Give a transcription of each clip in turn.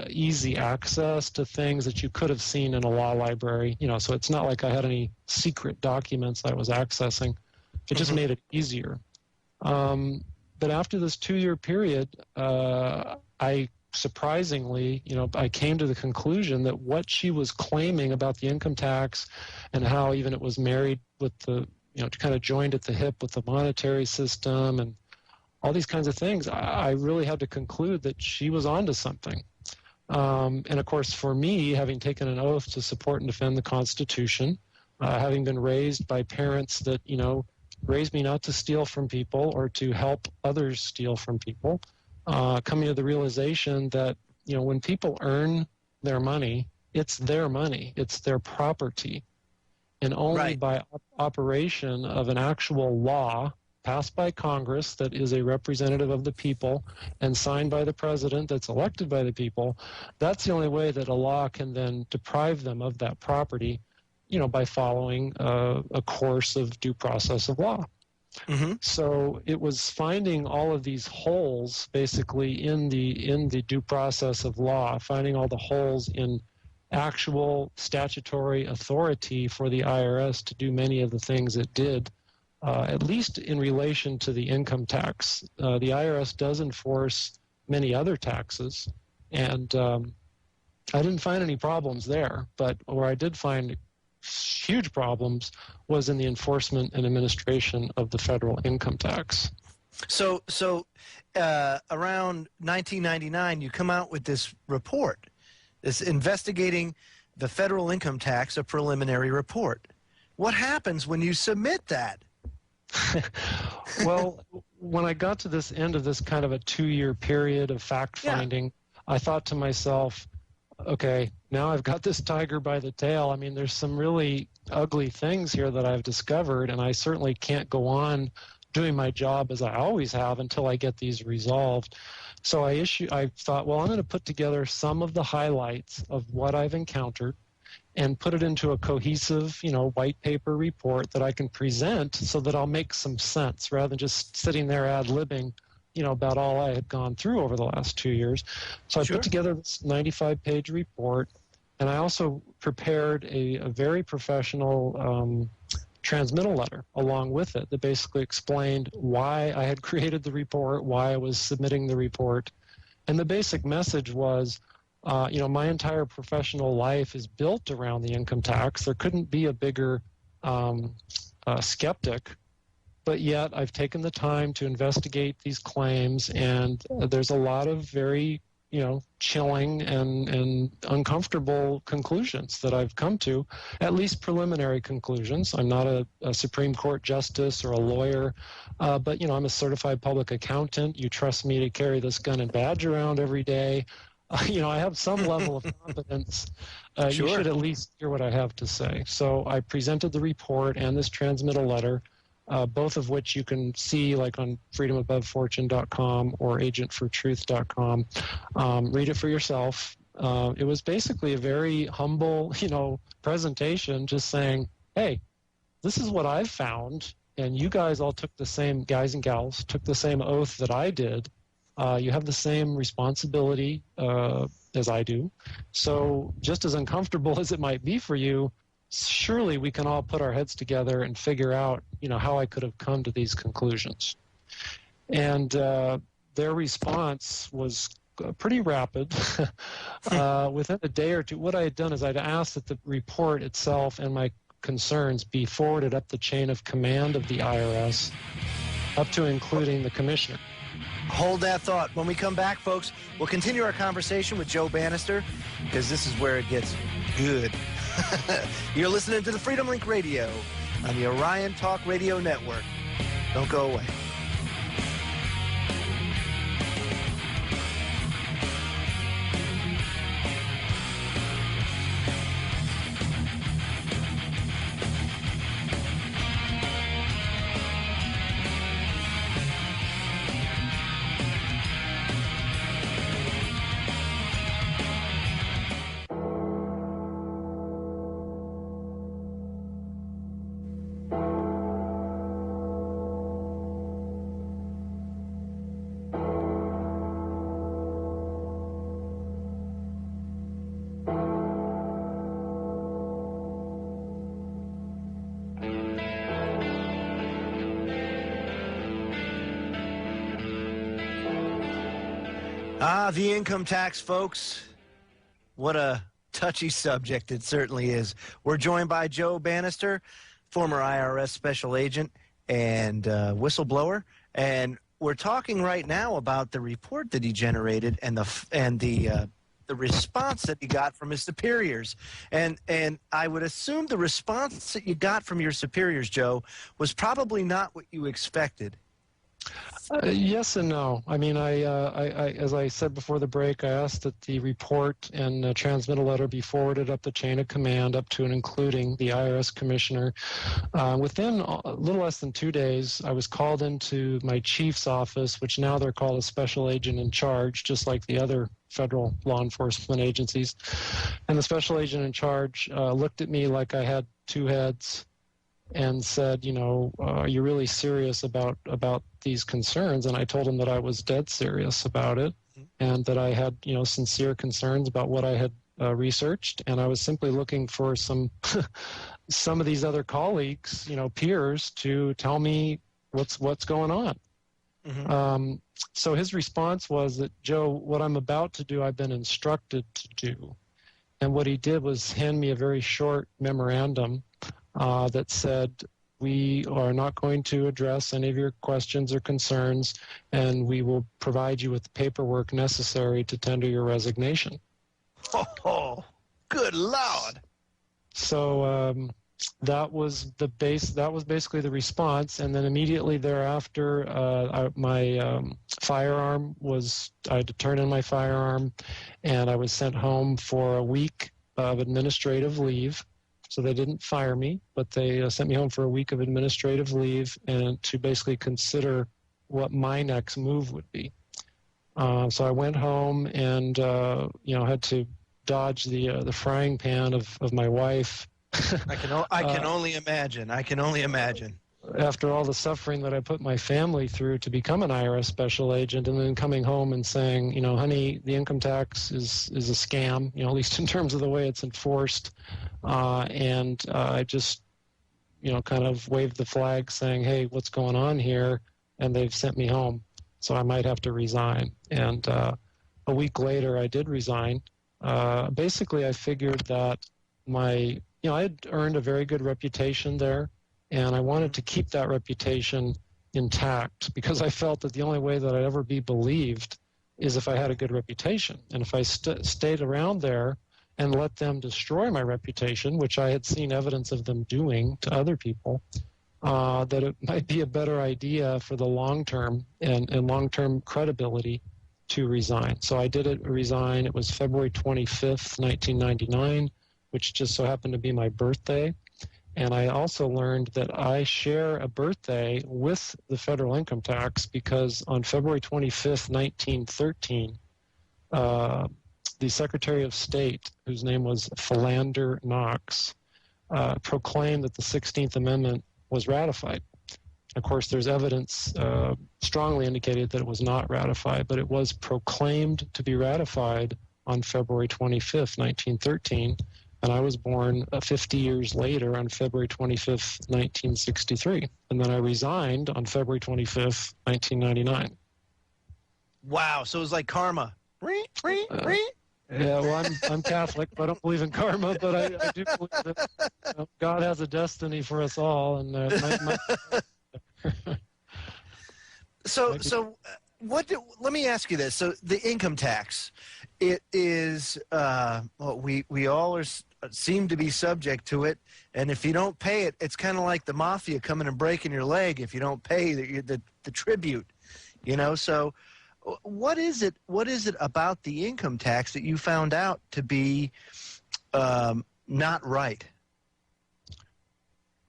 easy access to things that you could have seen in a law library. So it's not like I had any secret documents I was accessing. It just made it easier. But after this 2-year period, I surprisingly, I came to the conclusion that what she was claiming about the income tax and how even it was married with the, kind of joined at the hip with the monetary system and all these kinds of things, I really had to conclude that she was onto something. And of course, for me, having taken an oath to support and defend the Constitution, having been raised by parents that, raised me not to steal from people or to help others steal from people, coming to the realization that, when people earn their money, it's their money, it's their property. And only by operation of an actual law passed by Congress that is a representative of the people and signed by the president that's elected by the people, that's the only way that a law can then deprive them of that property, by following a course of due process of law. So it was finding all of these holes basically in the due process of law, finding all the holes in actual statutory authority for the IRS to do many of the things it did, at least in relation to the income tax. The IRS does enforce many other taxes, and I didn't find any problems there, but where I did find huge problems was in the enforcement and administration of the federal income tax. So around 1999, you come out with this report, this investigating the federal income tax, a preliminary report. What happens when you submit that? Well, when I got to this end of this kind of a 2-year period of fact-finding, I thought to myself, okay, now I've got this tiger by the tail. I mean, there's some really ugly things here that I've discovered, and I certainly can't go on doing my job as I always have until I get these resolved. So I thought, well, I'm going to put together some of the highlights of what I've encountered and put it into a cohesive, white paper report that I can present so that I'll make some sense rather than just sitting there ad-libbing, about all I had gone through over the last 2 years. So I put together this 95-page report, and I also prepared a very professional transmittal letter along with it that basically explained why I had created the report, why I was submitting the report. And the basic message was, my entire professional life is built around the income tax. There couldn't be a bigger skeptic, but yet I've taken the time to investigate these claims, and there's a lot of very, chilling and uncomfortable conclusions that I've come to, at least preliminary conclusions. I'm not a Supreme Court justice or a lawyer, but, I'm a certified public accountant. You trust me to carry this gun and badge around every day. I have some level of competence. You should at least hear what I have to say. So I presented the report and this transmittal letter, both of which you can see like on freedomabovefortune.com or agentfortruth.com. Read it for yourself. It was basically a very humble, presentation, just saying, hey, this is what I've found, and you guys all took the same, guys and gals, took the same oath that I did. You have the same responsibility as I do. So just as uncomfortable as it might be for you, surely we can all put our heads together and figure out, how I could have come to these conclusions. And their response was pretty rapid. Within a day or two, what I had done is I'd asked that the report itself and my concerns be forwarded up the chain of command of the IRS, up to including the commissioner. Hold that thought. When we come back, folks, we'll continue our conversation with Joe Banister, because this is where it gets good. You're listening to the Freedomlink Radio on the Orion Talk Radio Network. Don't go away. The income tax, folks. What a touchy subject it certainly is. We're joined by Joe Banister, former IRS special agent and whistleblower, and we're talking right now about the report that he generated and the response that he got from his superiors. And I would assume the response that you got from your superiors, Joe, was probably not what you expected. Yes and no. I mean, I as I said before the break, I asked that the report and transmit a letter be forwarded up the chain of command, up to and including the IRS commissioner. Within a little less than 2 days, I was called into my chief's office, which now they're called a special agent in charge, just like the other federal law enforcement agencies. And the special agent in charge looked at me like I had two heads and said, are you really serious about these concerns? And I told him that I was dead serious about it, and that I had, sincere concerns about what I had researched, and I was simply looking for some of these other colleagues, peers, to tell me what's going on. Mm-hmm. So his response was that, Joe, what I'm about to do, I've been instructed to do. And what he did was hand me a very short memorandum that said, we are not going to address any of your questions or concerns, and we will provide you with the paperwork necessary to tender your resignation. Oh, good Lord. So that was basically the response. And then immediately thereafter, my firearm I had to turn in my firearm, and I was sent home for a week of administrative leave. So they didn't fire me, but they sent me home for a week of administrative leave, and to basically consider what my next move would be. So I went home and had to dodge the frying pan of my wife. I can only imagine. I can only imagine. After all the suffering that I put my family through to become an IRS special agent, and then coming home and saying, honey, the income tax is a scam, at least in terms of the way it's enforced. And I just, kind of waved the flag saying, hey, what's going on here? And they've sent me home. So I might have to resign. And a week later, I did resign. Basically, I figured that I had earned a very good reputation there. And I wanted to keep that reputation intact, because I felt that the only way that I'd ever be believed is if I had a good reputation. And if I stayed around there and let them destroy my reputation, which I had seen evidence of them doing to other people, that it might be a better idea for the long term and long-term credibility to resign. So I did resign. It was February 25th, 1999, which just so happened to be my birthday. And I also learned that I share a birthday with the federal income tax, because on February 25th, 1913, the Secretary of State, whose name was Philander Knox, proclaimed that the 16th Amendment was ratified. Of course, there's evidence strongly indicated that it was not ratified, but it was proclaimed to be ratified on February 25th, 1913. And I was born 50 years later on February 25th, 1963. And then I resigned on February 25th, 1999. Wow. So it was like karma. Yeah, well, I'm Catholic, but I don't believe in karma, but I do believe that God has a destiny for us all. And let me ask you this. So the income tax, it is, we all seem to be subject to it. And if you don't pay it, it's kind of like the mafia coming and breaking your leg if you don't pay the tribute, So what is it about the income tax that you found out to be not right?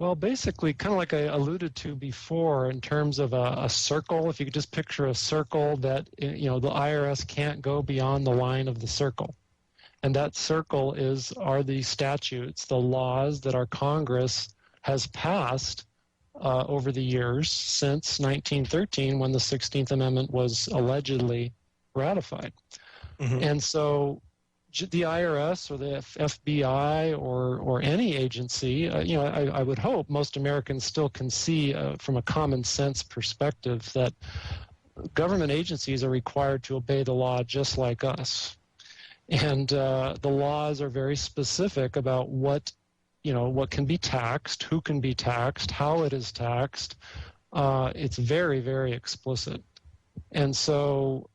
Well, basically, kind of like I alluded to before, in terms of a circle, if you could just picture a circle that, the IRS can't go beyond the line of the circle. And that circle are the statutes, the laws that our Congress has passed over the years since 1913, when the 16th Amendment was allegedly ratified. Mm-hmm. And so the IRS or the FBI or any agency, I would hope most Americans still can see from a common sense perspective that government agencies are required to obey the law just like us. And the laws are very specific about what can be taxed, who can be taxed, how it is taxed. It's very, very explicit. And so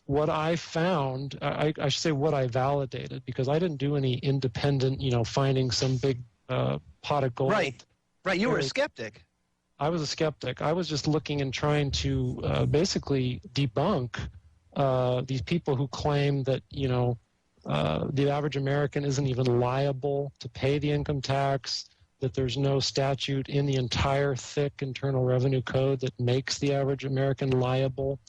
what I found, I should say what I validated, because I didn't do any independent, finding some big pot of gold. Right. You were a skeptic. I was a skeptic. I was just looking and trying to basically debunk these people who claim that, the average American isn't even liable to pay the income tax, that there's no statute in the entire thick Internal Revenue Code that makes the average American liable,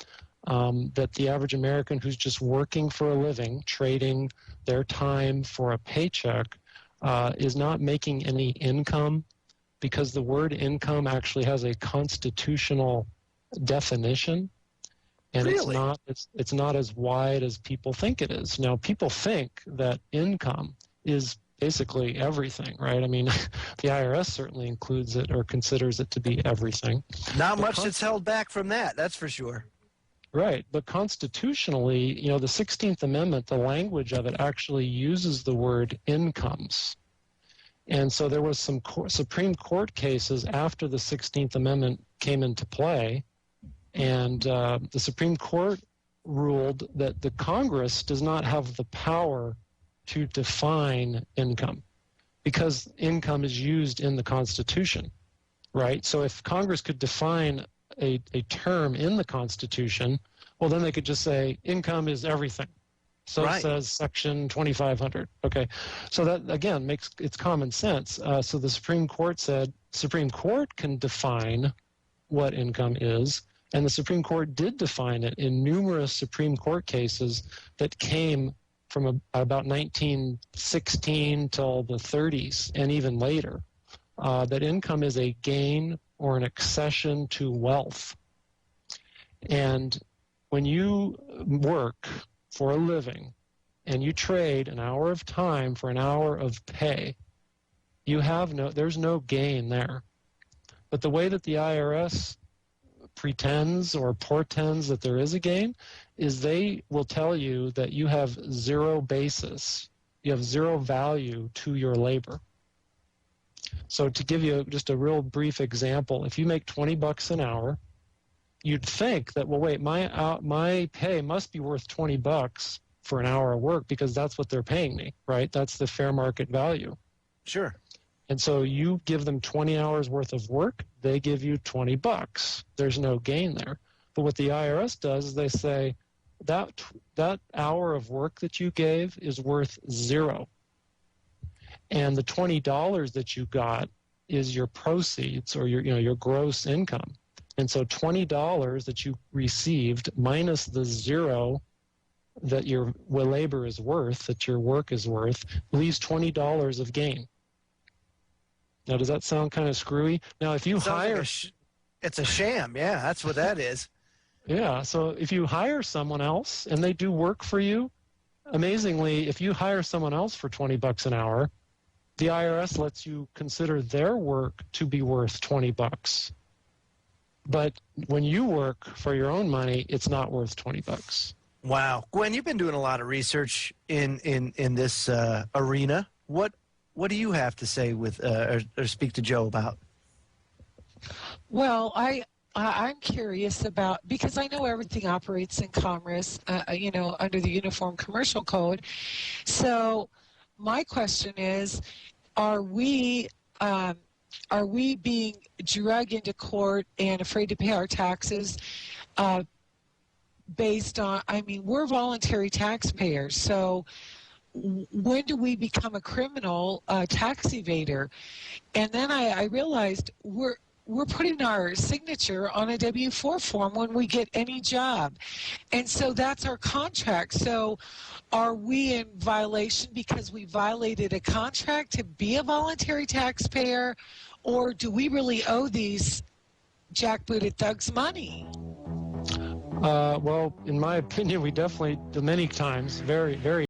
that the average American who's just working for a living, trading their time for a paycheck, is not making any income, because the word income actually has a constitutional definition. And really? it's not as wide as people think it is. Now, people think that income is basically everything, right? I mean, the IRS certainly includes it or considers it to be everything. Not much that's held back from that, that's for sure. Right, but constitutionally, the 16th Amendment, the language of it actually uses the word incomes. And so there was some Supreme Court cases after the 16th Amendment came into play, and the Supreme Court ruled that the Congress does not have the power to define income, because income is used in the Constitution, right? So if Congress could define a term in the Constitution, well, then they could just say income is everything. So right. It says Section 2500. Okay, so that again it's common sense. So the Supreme Court said Supreme Court can define what income is, and the Supreme Court did define it in numerous Supreme Court cases that came from about 1916 till the 30s and even later. That income is a gain or an accession to wealth. And when you work for a living and you trade an hour of time for an hour of pay, there's no gain there. But the way that the IRS pretends or portends that there is a gain is they will tell you that you have zero basis, you have zero value to your labor. So to give you just a real brief example, if you make $20 an hour, you'd think that, well, wait, my pay must be worth $20 for an hour of work because that's what they're paying me, right? That's the fair market value. Sure. And so you give them 20 hours worth of work, they give you $20. There's no gain there. But what the IRS does is they say that hour of work that you gave is worth zero. And the $20 that you got is your proceeds or your gross income. And so $20 that you received minus the zero that your labor is worth, that your work is worth, leaves $20 of gain. Now, does that sound kind of screwy? Now, if you hire... it's a sham, yeah, that's what that is. Yeah, so if you hire someone else and they do work for you, amazingly, if you hire someone else for $20 an hour, the IRS lets you consider their work to be worth $20. But when you work for your own money, it's not worth $20. Wow. Gwen, you've been doing a lot of research in this arena. What do you have to say with or speak to Joe about? Well, I'm curious about, because I know everything operates in commerce, under the Uniform Commercial Code. So my question is, are we being dragged into court and afraid to pay our taxes based on, we're voluntary taxpayers, so when do we become a criminal tax evader? And then I realized we're putting our signature on a W-4 form when we get any job. And so that's our contract. So are we in violation because we violated a contract to be a voluntary taxpayer, or do we really owe these jackbooted thugs money? Well, in my opinion, we definitely, many times, very, very